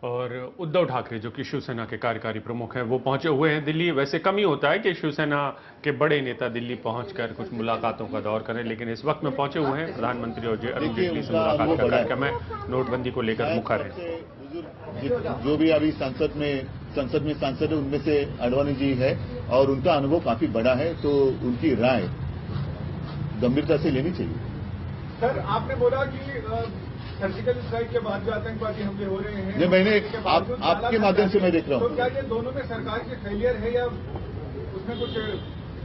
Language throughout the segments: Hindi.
और उद्धव ठाकरे जो कि शिवसेना के कार्यकारी प्रमुख हैं वो पहुंचे हुए हैं दिल्ली। वैसे कम ही होता है कि शिवसेना के बड़े नेता दिल्ली पहुंचकर कुछ मुलाकातों का दौर करें, लेकिन इस वक्त में पहुंचे हुए हैं प्रधानमंत्री और अरुण जेटली से मुलाकात का कार्यक्रम है। नोटबंदी को लेकर मुखर है। जो भी अभी संसद में सांसद है उनमें से आडवाणी जी है और उनका अनुभव काफी बड़ा है, तो उनकी राय गंभीरता से लेनी चाहिए। सर, आपने बोला कि सर्जिकल स्ट्राइक के बाद जो आतंकवादी हमले हो रहे हैं, ये मैंने आपके माध्यम से मैं देख रहा हूँ। तो क्या ये दोनों में सरकार की फेलियर है या उसमें कुछ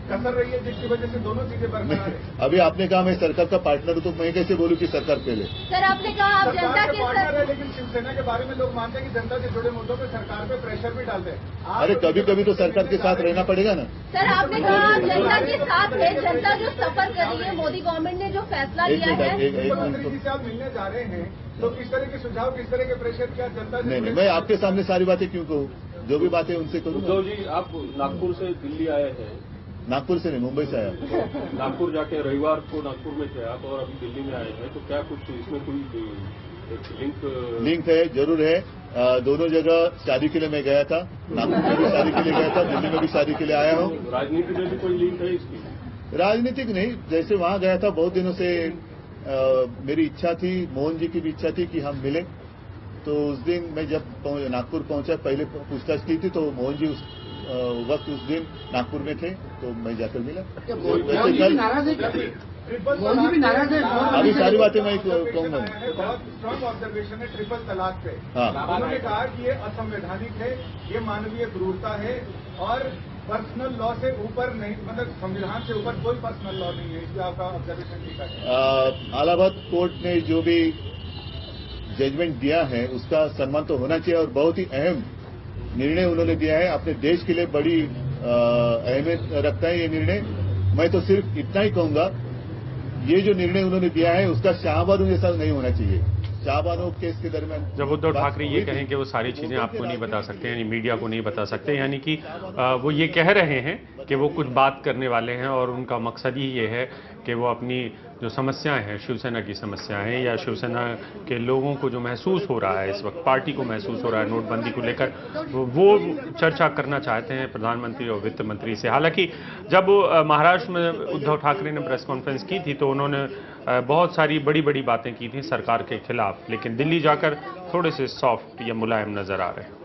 कसर रही है जिसकी वजह से दोनों चीजें बरकरार है? अभी आपने कहा मैं सरकार का पार्टनर हूं, तो मैं कैसे बोलूं कि सरकार फेल है? सर, आपने कहा आप जनता के पार्टनर है, लेकिन शिवसेना के बारे में लोग मानते हैं कि जनता से जुड़े मुद्दों पर सरकार पे प्रेशर भी डालते हैं। अरे कभी कभी तो सरकार के साथ रहना पड़ेगा ना। सर, आपने कहा आप जनता के साथ है, जनता जो सफर कर रही है, मोदी गवर्नमेंट ने जो फैसला लिया है। मुख्यमंत्री जी से आप मिलने जा रहे हैं, तो किस तरह के सुझाव, किस तरह के प्रेशर, क्या जनता? नहीं, मैं आपके सामने सारी बातें क्यों कहूँ? जो भी बातें उनसे करूँ। उद्धव जी, आप नागपुर से दिल्ली आए हैं। नागपुर से नहीं, मुंबई से आया। नागपुर जाके रविवार को नागपुर में थे आप और अभी दिल्ली में आए हैं, तो क्या कुछ इसमें कोई लिंक है? जरूर है। दोनों जगह शादी के लिए मैं गया था। नागपुर में भी शादी के लिए गया था, दिल्ली में भी शादी के लिए आया हूँ। राजनीति में भी कोई लिंक है इसकी? राजनीतिक नहीं, जैसे वहां गया था बहुत दिनों से मेरी इच्छा थी, मोहन जी की भी इच्छा थी कि हम मिलें। तो उस दिन मैं जब नागपुर पहुंचा, पहले पूछताछ की थी, तो मोहन जी उस वक्त उस दिन नागपुर में थे, तो मैं जाकर मिला। अभी सारी बातें मैं कहूंगा। बहुत स्ट्रांग ऑब्जर्वेशन है ट्रिपल तलाक पे। हाँ, उन्होंने कहा कि ये असंवैधानिक है, ये मानवीय क्रूरता है और पर्सनल लॉ से ऊपर नहीं, मतलब संविधान से ऊपर कोई पर्सनल लॉ नहीं है। इसलिए आपका ऑब्जर्वेशन ठीक है। इलाहाबाद कोर्ट ने जो भी जजमेंट दिया है उसका सम्मान तो होना चाहिए, और बहुत ही अहम निर्णय उन्होंने दिया है। अपने देश के लिए बड़ी अहमियत रखता है ये निर्णय। मैं तो सिर्फ इतना ही कहूंगा, ये जो निर्णय उन्होंने दिया है उसका शाहबानो जैसा नहीं होना चाहिए। शाहबानो केस के दरमियान जब उद्धव ठाकरे ये कहें कि वो सारी चीजें आपको नहीं बता सकते, यानी मीडिया को नहीं बता सकते, यानी कि वो ये कह रहे हैं कि वो कुछ बात करने वाले हैं और उनका मकसद ही ये है कि वो अपनी जो समस्याएं हैं, शिवसेना की समस्याएं हैं या शिवसेना के लोगों को जो महसूस हो रहा है इस वक्त, पार्टी को महसूस हो रहा है नोटबंदी को लेकर, वो चर्चा करना चाहते हैं प्रधानमंत्री और वित्त मंत्री से। हालांकि जब महाराष्ट्र में उद्धव ठाकरे ने प्रेस कॉन्फ्रेंस की थी तो उन्होंने बहुत सारी बड़ी बड़ी बातें की थी सरकार के खिलाफ, लेकिन दिल्ली जाकर थोड़े से सॉफ्ट या मुलायम नजर आ रहे हैं।